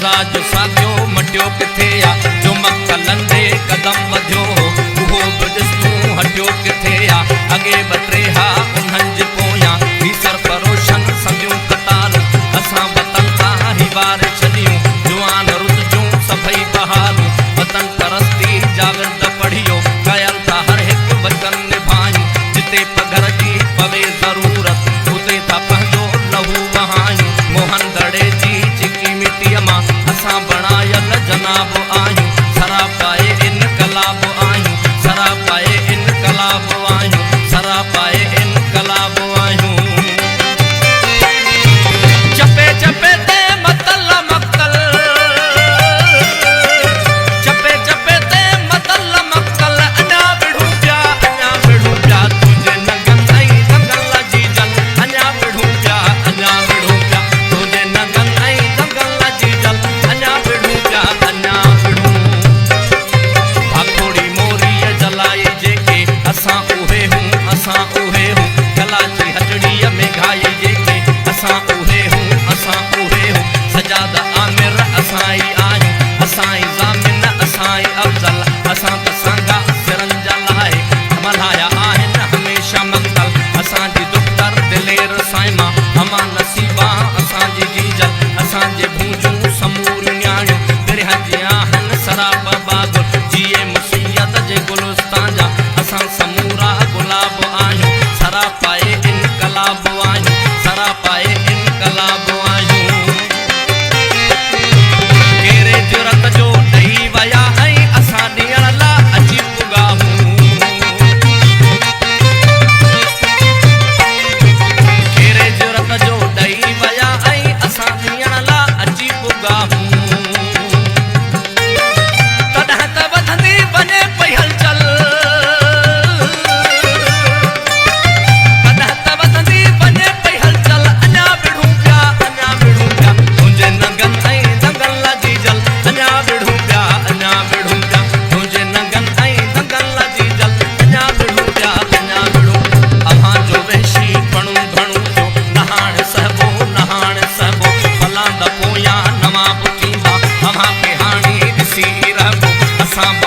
ख़ुदा जो साॻियो मटियो किथे आ जो मक्कलनि ते कदम वधियो उहो बि ॾिस तूं हटियो किथे आ अॻे ॿ टे हा उन्हनि जे पोयां ही सरफरोशन सदियूं कतारूं असां वतन खां ही वारे छॾियूं जुआन रुत जूं सभई बहारूं वतन परस्ती जा विर्द पढ़ियो कयल था हर हिकु वचन निभायूं जिते पघर जी पवे ज़रूरत उते था पंहिंजो लहू वहायूं मोहन दड़े जी चिकी मिटीअ मां असां बणायल जनाब आहियूं सरापाए इनकलाब आहियूं सरापाए इनकलाब आहियूं सरापाए इनकलाब आहियूं चपे चपे ते मतल मक्कल चपे चपे ते मतल मक्कल अञा विढ़ूं पिया तुंहिंजे नगन ऐं दंगल जी जल अञा विढ़ूं पिया तुंहिंजे नगन ऐं दंगल जी जल अञा विढ़ूं भाखोड़ी मोरीअ जलाई जेके असां उहे हूं कला जी हटड़ीअ में घाई जेके असां उहे हूं सजाद आमिर असां ई आहियूं असां ई ज़ामिन असां ई अफ़ज़ल असां त सांगा सिरनि जा लाहे मल्हाया आहिनि हमेशह मक़तल असांजी दुख्तर दिलेर साइमा हमा नसीबा असांजी जीजल असांजे भूजूं समूरियूं न्याणियूं विरह जी आहिनि सराब